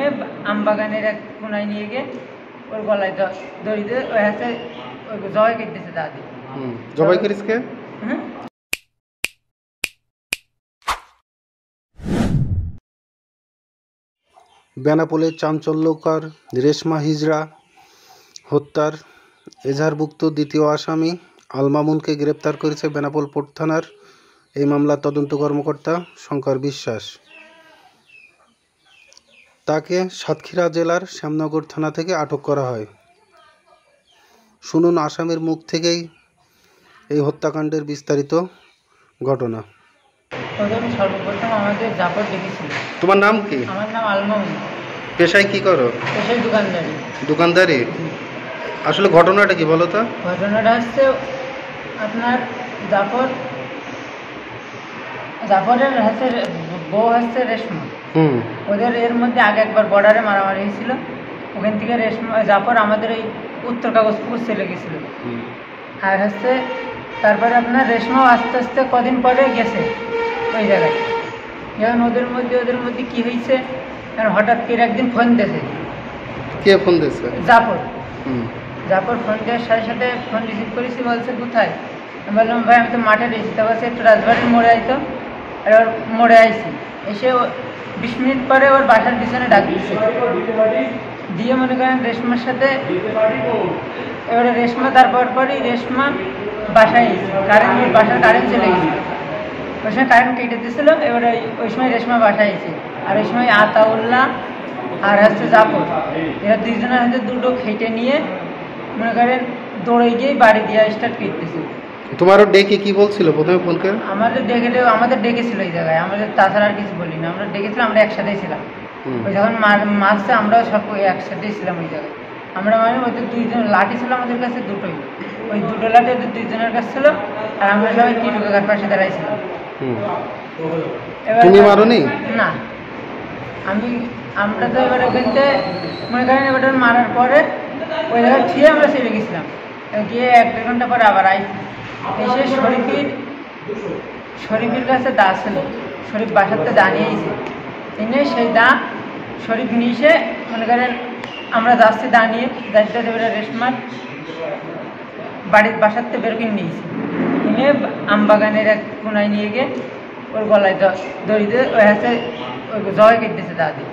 নিয়ে আমবাগানের এক কোনায় নিয়ে গিয়ে ওর গলায় দড়ি দিয়ে ওই হাতে ওই জবাই কেটেছে দাদি। জবাই করিস কে? বেনাপোলের চাঞ্চল্যকর রেশমা হিজড়া হত্যার এজাহারভুক্ত দ্বিতীয় আসামি আল মামুনকে গ্রেপ্তার করেছে বেনাপোল পোর্ট থানার এই মামলার তদন্ত কর্মকর্তা শঙ্কর বিশ্বাস। তাকে সাতক্ষীরা জেলার শ্যামনগর থানা থেকে আটক করা হয়। শুনুন আসামির মুখ থেকেই এই হত্যাকাণ্ডের বিস্তারিত ঘটনা। সর্বপ্রথম আমাদের জাফর ডেকেছিল। তোমার নাম কি? আমার নাম আল মামুন। পেশায় কি করো? পেশায় দোকানদারি। দোকানদারি? আসলে ঘটনাটা কি বলো তো? ঘটনাটা হচ্ছে আপনার জাফরের হাতে বউ হচ্ছে রেশমা। ওদের এর মধ্যে আগে একবার বর্ডারে মারামারি হয়েছিল, ওখান থেকে রেশমা জাফর আমাদের এই উত্তর কাগজপুর চলে গেছিল। আর হচ্ছে তারপরে আপনার রেশমাও আস্তে আস্তে কদিন পরে গেছে ওই জায়গায়। এখন ওদের মধ্যে কি হয়েছে, হঠাৎ করে একদিন ফোন দিয়েছে। কে ফোন দিয়েছে? জাফর ফোন দেওয়ার সাথে সাথে ফোন রিসিভ করেছি, বলছে কোথায়? আমি বললাম ভাই আমি তো মাঠে রয়েছি। তা বলছে একটু রাজবাড়ির মোড়ে আইতো। আর ওর মোড়ে আইছি, এসে 20 মিনিট পরে ওর বাসার পিছনে ডাক দিচ্ছে দিয়ে মনে করেন রেশমার সাথে। এবারে রেশমা তারপর পরই রেশমা বাসায় বাসার কারেন্ট চলে গেছিল, ওই সময় কারেন্ট কেটে দিয়েছিল। এবারে ওই সময় রেশমা বাসায় এসে, আর ওই সময় আতাউল্লাহ আর হচ্ছে জাফর এরা দুইজনের হাতে দুটো খেটে নিয়ে মনে করেন দৌড়ে গিয়ে বাড়ি দিয়ে স্টার্ট করতেছে। তোমারও ডেকে কি বলছিল প্রথমে ফোন করে? আমাদের ডেকেছিল এই জায়গায়, আমাদের তাছাড়া আর কিছু বলি না। আমরা ডেকেছিলাম, আমরা একসাথেই ছিলাম। ওই যখন মারছে আমরাও সব একসাথেই ছিলাম ওই জায়গায়। আমরা মানে ওদের দুইজন লাঠি ছিল আমাদের কাছে দুটোই, ওই দুটো লাঠি ওদের দুইজনের কাছে ছিল। আর আমরা সবাই টিটু কাকার পাশে দাঁড়াইছিলাম। তুমি মারোনি? না, আমরা তো এবার ওখানতে মনে করেন এবার মারার পরে ওই জায়গায় ছুঁয়ে আমরা চলে গেছিলাম। গিয়ে 1-1.5 ঘন্টা পরে আবার এসে শরীফের কাছে দা ছিল, শরীফ বাসাতে দা নিয়েছে। এনে সেই দা শরীফ নিয়ে এসে মনে করেন আমরা যাচ্ছি দা নিয়ে যাইতে এবারে রেশমার বাড়ির বাসাতে বের করে নিয়েছি। এনে আমবাগানের এক কোনায় নিয়ে গিয়ে ওর গলায় দড়ি দিয়ে ওই হাতে ওই জবাই কেটেছে দাদি।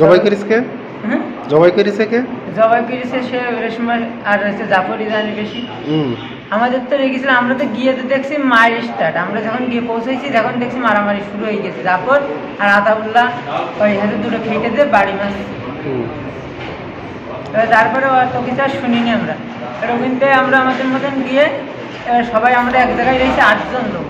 জবাই করিস কে? জবাই করিছে কে? জবাই করেছে সে রেশমা আর হচ্ছে জাফরই জানি বেশি। আমাদের তো রেখেছিল, আমরা তো গিয়ে তো দেখছি মায়ের স্টার্ট। আমরা যখন গিয়ে পৌঁছেছি তখন দেখছি মারামারি শুরু হয়ে গেছে। জাফর আর আতাউল্লাহ ওই হাতে দুটো খেটে দিয়ে বাড়ি মারছে। এবার তারপরে অত কিছু আর শুনিনি আমরা। ওখান থেকে আমরা আমাদের মতন গিয়ে এবার সবাই আমরা এক জায়গায় রয়েছি 8 জন লোক।